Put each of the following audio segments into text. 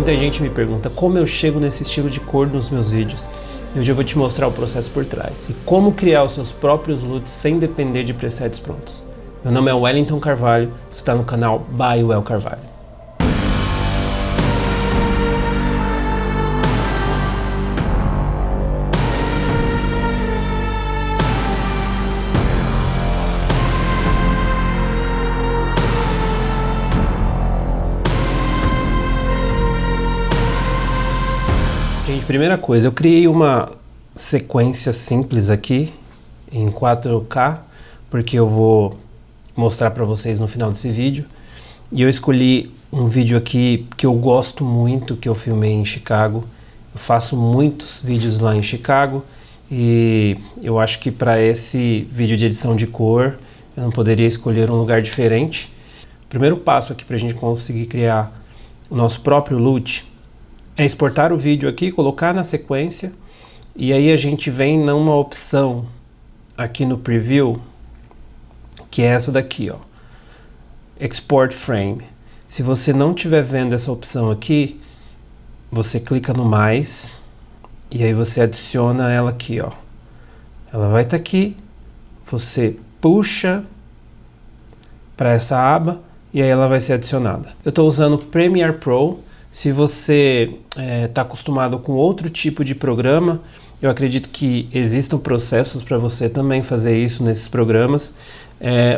Muita gente me pergunta como eu chego nesse estilo de cor nos meus vídeos. E hoje eu vou te mostrar o processo por trás e como criar os seus próprios LUTs sem depender de presets prontos. Meu nome é Wellington Carvalho, você está no canal By Well Carvalho. Gente, primeira coisa, eu criei uma sequência simples aqui em 4K, porque eu vou mostrar para vocês no final desse vídeo. E eu escolhi um vídeo aqui que eu gosto muito, que eu filmei em Chicago. Eu faço muitos vídeos lá em Chicago e eu acho que para esse vídeo de edição de cor eu não poderia escolher um lugar diferente. O primeiro passo aqui para a gente conseguir criar o nosso próprio LUT é exportar o vídeo aqui, colocar na sequência, e aí a gente vem numa opção aqui no preview, que é essa daqui, ó, Export Frame. Se você não estiver vendo essa opção aqui, você clica no mais, e aí você adiciona ela aqui, ó. Ela vai estar aqui, você puxa para essa aba, e aí ela vai ser adicionada. Eu estou usando Premiere Pro. Se você está acostumado com outro tipo de programa, eu acredito que existam processos para você também fazer isso nesses programas.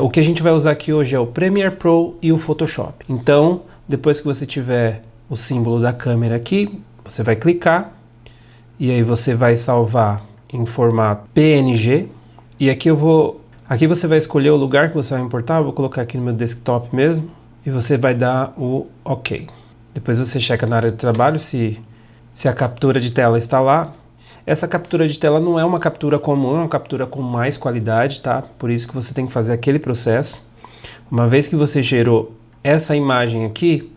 O que a gente vai usar aqui hoje é o Premiere Pro e o Photoshop. Então, depois que você tiver o símbolo da câmera aqui, você vai clicar e aí você vai salvar em formato PNG. E aqui você vai escolher o lugar que você vai importar. Eu vou colocar aqui no meu desktop mesmo e você vai dar o OK. Depois você checa na área de trabalho se a captura de tela está lá. Essa captura de tela não é uma captura comum, é uma captura com mais qualidade, tá? Por isso que você tem que fazer aquele processo. Uma vez que você gerou essa imagem aqui,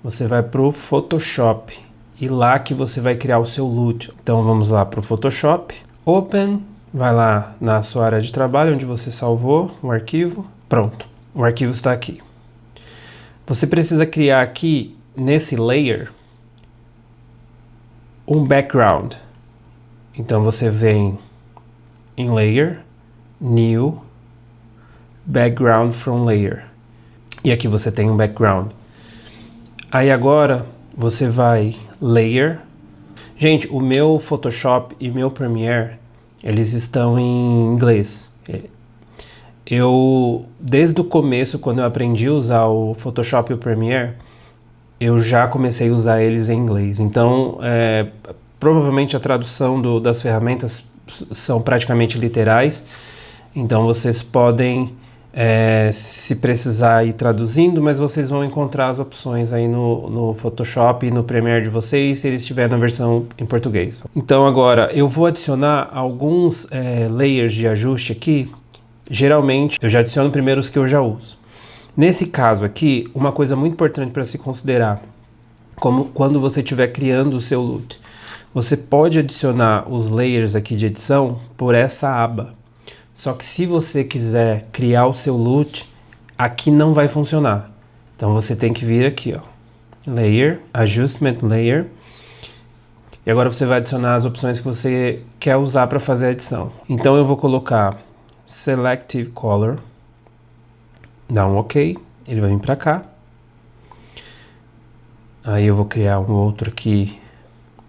você vai para o Photoshop e lá que você vai criar o seu LUT. Então vamos lá para o Photoshop, Open, vai lá na sua área de trabalho onde você salvou o arquivo. Pronto, o arquivo está aqui. Você precisa criar aqui nesse layer um background. Então você vem em Layer, New, Background from Layer. E aqui você tem um background. Aí agora você vai Layer. Gente, o meu Photoshop e meu Premiere, eles estão em inglês. Desde o começo, quando eu aprendi a usar o Photoshop e o Premiere, eu já comecei a usar eles em inglês. Então, provavelmente a tradução das ferramentas são praticamente literais. Então, vocês podem, se precisar, ir traduzindo, mas vocês vão encontrar as opções aí no Photoshop e no Premiere de vocês, se eles estiverem na versão em português. Então, agora, eu vou adicionar alguns layers de ajuste aqui. Geralmente, eu já adiciono primeiro os que eu já uso. Nesse caso aqui, uma coisa muito importante para se considerar, como quando você estiver criando o seu LUT, você pode adicionar os layers aqui de edição por essa aba. Só que se você quiser criar o seu LUT, aqui não vai funcionar. Então você tem que vir aqui, ó, Layer, Adjustment Layer, e agora você vai adicionar as opções que você quer usar para fazer a edição. Então eu vou colocar Selective Color, dá um OK, ele vai vir para cá. Aí eu vou criar um outro aqui,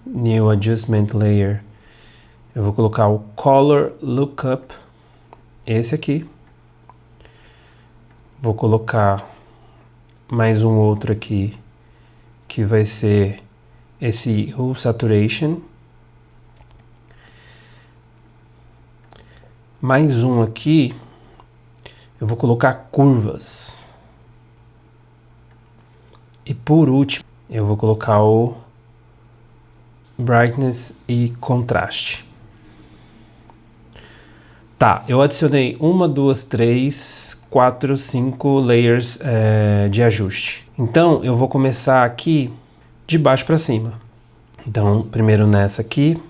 New Adjustment Layer. Eu vou colocar o Color Lookup, esse aqui. Vou colocar mais um outro aqui, que vai ser esse Hue Saturation. Mais um aqui. Eu vou colocar curvas. E por último, eu vou colocar o brightness e contraste. Tá, eu adicionei 1, 2, 3, 4, 5 layers de ajuste. Então, eu vou começar aqui de baixo para cima. Então, primeiro nessa aqui.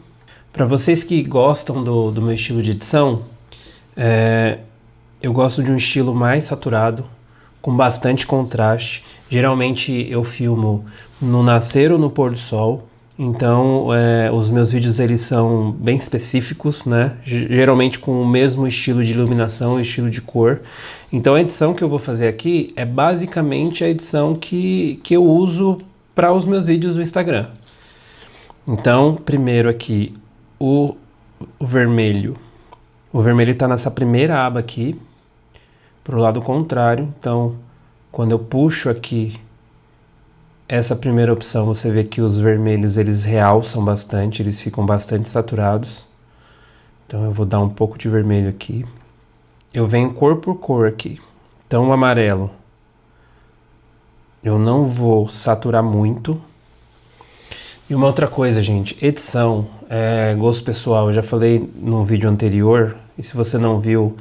Para vocês que gostam do meu estilo de edição, eu gosto de um estilo mais saturado, com bastante contraste. Geralmente eu filmo no nascer ou no pôr do sol, então os meus vídeos eles são bem específicos, né? Geralmente com o mesmo estilo de iluminação e estilo de cor. Então a edição que eu vou fazer aqui é basicamente a edição que eu uso para os meus vídeos do Instagram. Então, primeiro aqui, o vermelho. O vermelho está nessa primeira aba aqui, para o lado contrário. Então, quando eu puxo aqui essa primeira opção, você vê que os vermelhos eles realçam bastante, eles ficam bastante saturados. Então eu vou dar um pouco de vermelho aqui. Eu venho cor por cor aqui. Então o amarelo, eu não vou saturar muito. E uma outra coisa, gente, edição é gosto pessoal. Eu já falei no vídeo anterior, e se você não viu,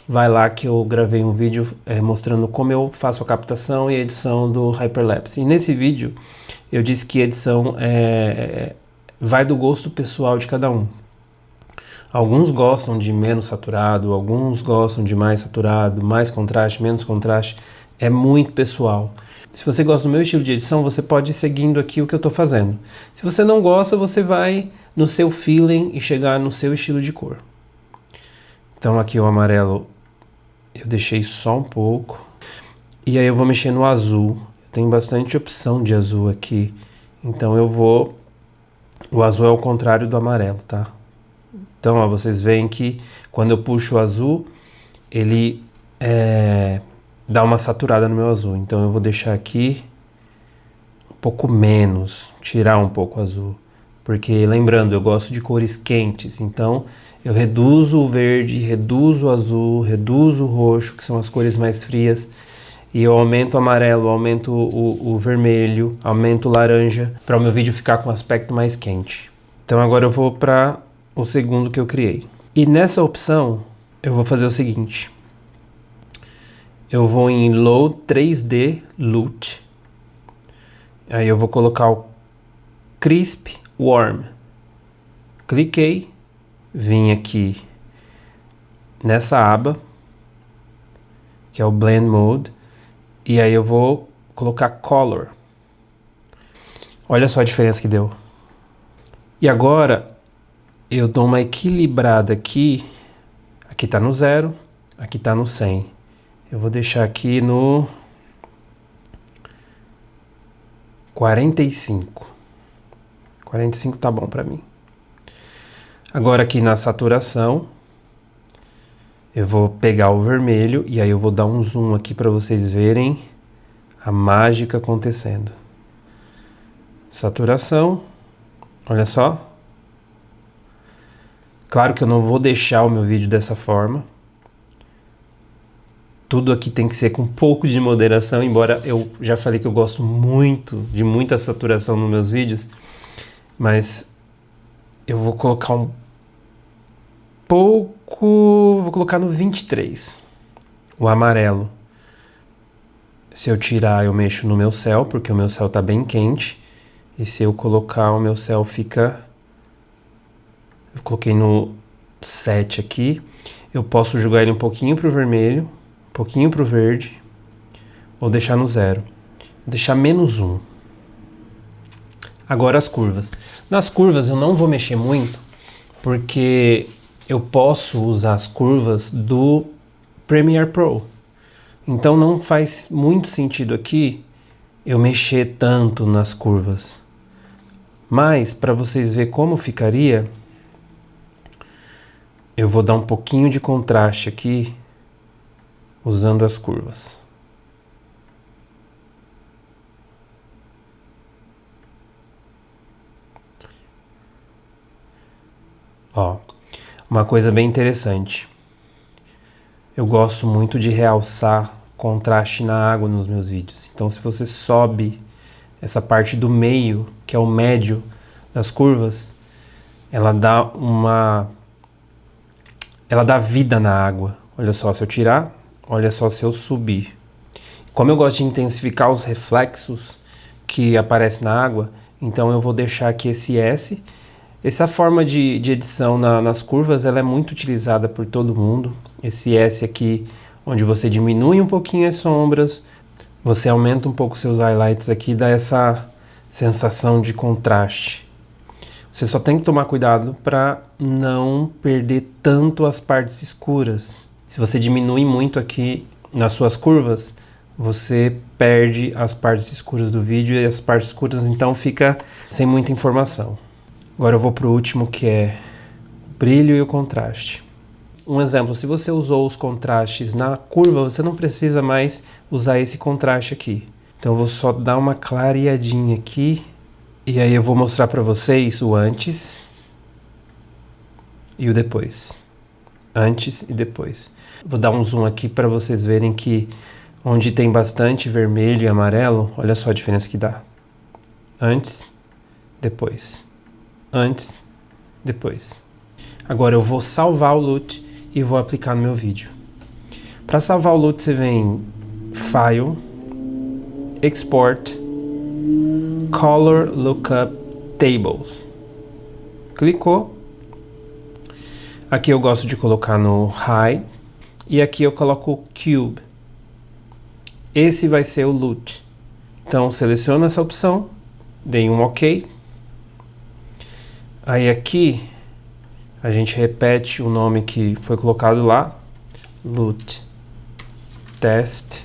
vai lá que eu gravei um vídeo mostrando como eu faço a captação e a edição do Hyperlapse. E nesse vídeo eu disse que edição vai do gosto pessoal de cada um. Alguns gostam de menos saturado, alguns gostam de mais saturado, mais contraste, menos contraste. É muito pessoal. Se você gosta do meu estilo de edição, você pode ir seguindo aqui o que eu estou fazendo. Se você não gosta, você vai no seu feeling e chegar no seu estilo de cor. Então aqui o amarelo eu deixei só um pouco. E aí eu vou mexer no azul. Tem bastante opção de azul aqui. Então eu vou... O azul é o contrário do amarelo, tá? Então, ó, vocês veem que quando eu puxo o azul, ele dá uma saturada no meu azul. Então eu vou deixar aqui um pouco menos, tirar um pouco o azul. Porque, lembrando, eu gosto de cores quentes. Então eu reduzo o verde, reduzo o azul, reduzo o roxo, que são as cores mais frias. E eu aumento o amarelo, aumento o vermelho, aumento o laranja, para o meu vídeo ficar com um aspecto mais quente. Então agora eu vou para o segundo que eu criei. E nessa opção, eu vou fazer o seguinte. Eu vou em Load 3D Loot. Aí eu vou colocar o Crisp Warm. Cliquei. Vim aqui nessa aba, que é o Blend Mode, e aí eu vou colocar Color. Olha só a diferença que deu. E agora eu dou uma equilibrada aqui. Aqui tá no 0, aqui tá no 100. Eu vou deixar aqui no 45. 45 tá bom pra mim. Agora aqui na saturação, eu vou pegar o vermelho e aí eu vou dar um zoom aqui para vocês verem a mágica acontecendo. Saturação, olha só. Claro que eu não vou deixar o meu vídeo dessa forma. Tudo aqui tem que ser com um pouco de moderação, embora eu já falei que eu gosto muito de muita saturação nos meus vídeos, mas eu vou colocar um pouco, vou colocar no 23, o amarelo. Se eu tirar, eu mexo no meu céu, porque o meu céu tá bem quente, e se eu colocar, o meu céu fica... Eu coloquei no 7 aqui, eu posso jogar ele um pouquinho pro vermelho, um pouquinho pro verde, ou deixar no 0, deixar menos 1. Agora as curvas. Nas curvas eu não vou mexer muito, porque eu posso usar as curvas do Premiere Pro. Então não faz muito sentido aqui eu mexer tanto nas curvas. Mas, para vocês verem como ficaria, eu vou dar um pouquinho de contraste aqui, usando as curvas. Ó, uma coisa bem interessante. Eu gosto muito de realçar contraste na água nos meus vídeos. Então, se você sobe essa parte do meio, que é o médio das curvas, ela dá vida na água. Olha só, se eu tirar, olha só se eu subir. Como eu gosto de intensificar os reflexos que aparecem na água, então eu vou deixar aqui esse S. Essa forma de edição nas curvas, ela é muito utilizada por todo mundo. Esse S aqui, onde você diminui um pouquinho as sombras, você aumenta um pouco seus highlights aqui, dá essa sensação de contraste. Você só tem que tomar cuidado para não perder tanto as partes escuras. Se você diminui muito aqui nas suas curvas, você perde as partes escuras do vídeo e as partes escuras então fica sem muita informação. Agora eu vou para o último, que é o brilho e o contraste. Um exemplo, se você usou os contrastes na curva, você não precisa mais usar esse contraste aqui. Então eu vou só dar uma clareadinha aqui. E aí eu vou mostrar para vocês o antes e o depois. Antes e depois. Vou dar um zoom aqui para vocês verem que onde tem bastante vermelho e amarelo, olha só a diferença que dá. Antes, depois. Antes, depois. Agora eu vou salvar o LUT e vou aplicar no meu vídeo. Para salvar o LUT, você vem File, Export, Color Lookup Tables. Clicou. Aqui eu gosto de colocar no High e aqui eu coloco o Cube. Esse vai ser o LUT. Então seleciona essa opção, dei um OK. Aí aqui a gente repete o nome que foi colocado lá, LUT Test,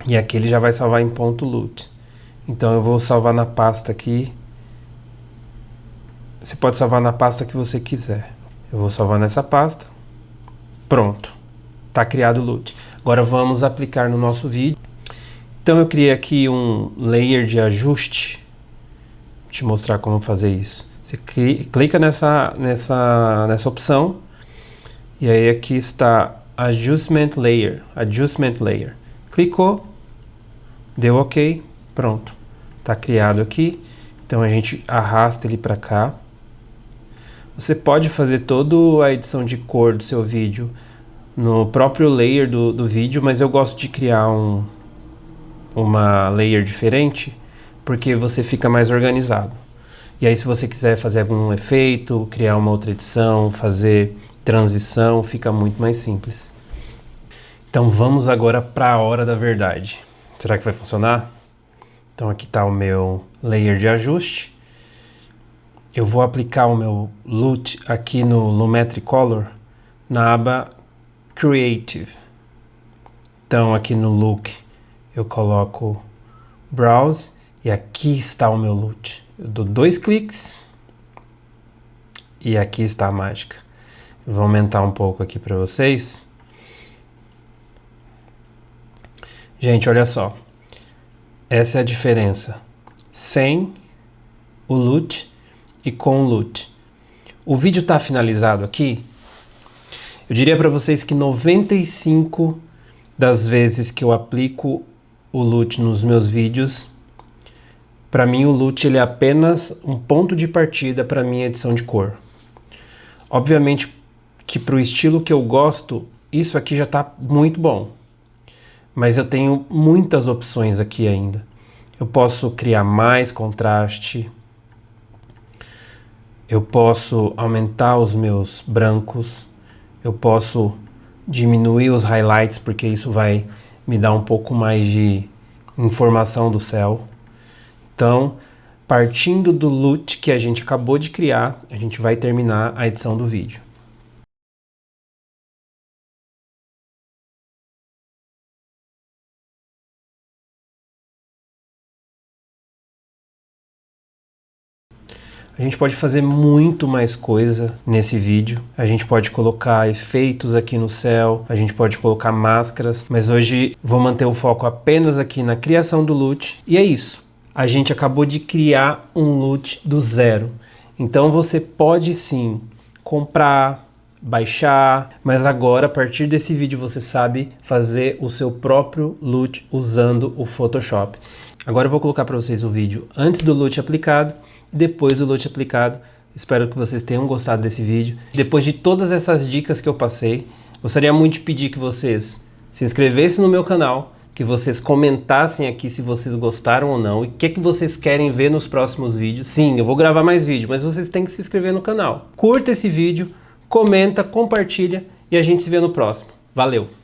e aqui ele já vai salvar em ponto .lut. Então eu vou salvar na pasta aqui. Você pode salvar na pasta que você quiser. Eu vou salvar nessa pasta. Pronto. Está criado o LUT. Agora vamos aplicar no nosso vídeo. Então eu criei aqui um layer de ajuste. Vou te mostrar como fazer isso. Você clica nessa opção. E aí aqui está Adjustment Layer. Adjustment Layer. Clicou. Deu OK. Pronto. Está criado aqui. Então a gente arrasta ele para cá. Você pode fazer toda a edição de cor do seu vídeo no próprio layer do vídeo, mas eu gosto de criar uma layer diferente, porque você fica mais organizado. E aí se você quiser fazer algum efeito, criar uma outra edição, fazer transição, fica muito mais simples. Então vamos agora para a hora da verdade. Será que vai funcionar? Então aqui está o meu layer de ajuste. Eu vou aplicar o meu LUT aqui no Lumetri Color, na aba Creative. Então aqui no Look eu coloco Browse e aqui está o meu LUT. Eu dou 2 cliques e aqui está a mágica. Eu vou aumentar um pouco aqui para vocês. Gente, olha só. Essa é a diferença sem o LUT e com o LUT. O vídeo está finalizado aqui. Eu diria para vocês que 95 das vezes que eu aplico o LUT nos meus vídeos, para mim o LUT ele é apenas um ponto de partida para minha edição de cor. Obviamente que para o estilo que eu gosto, isso aqui já está muito bom. Mas eu tenho muitas opções aqui ainda. Eu posso criar mais contraste. Eu posso aumentar os meus brancos. Eu posso diminuir os highlights, porque isso vai me dar um pouco mais de informação do céu. Então, partindo do LUT que a gente acabou de criar, a gente vai terminar a edição do vídeo. A gente pode fazer muito mais coisa nesse vídeo. A gente pode colocar efeitos aqui no céu, a gente pode colocar máscaras, mas hoje vou manter o foco apenas aqui na criação do LUT. E é isso. A gente acabou de criar um LUT do zero. Então você pode sim comprar, baixar, mas agora a partir desse vídeo você sabe fazer o seu próprio LUT usando o Photoshop. Agora eu vou colocar para vocês o vídeo antes do LUT aplicado e depois do LUT aplicado. Espero que vocês tenham gostado desse vídeo. Depois de todas essas dicas que eu passei, gostaria muito de pedir que vocês se inscrevessem no meu canal, que vocês comentassem aqui se vocês gostaram ou não e o que vocês querem ver nos próximos vídeos. Sim, eu vou gravar mais vídeos, mas vocês têm que se inscrever no canal. Curta esse vídeo, comenta, compartilha e a gente se vê no próximo. Valeu!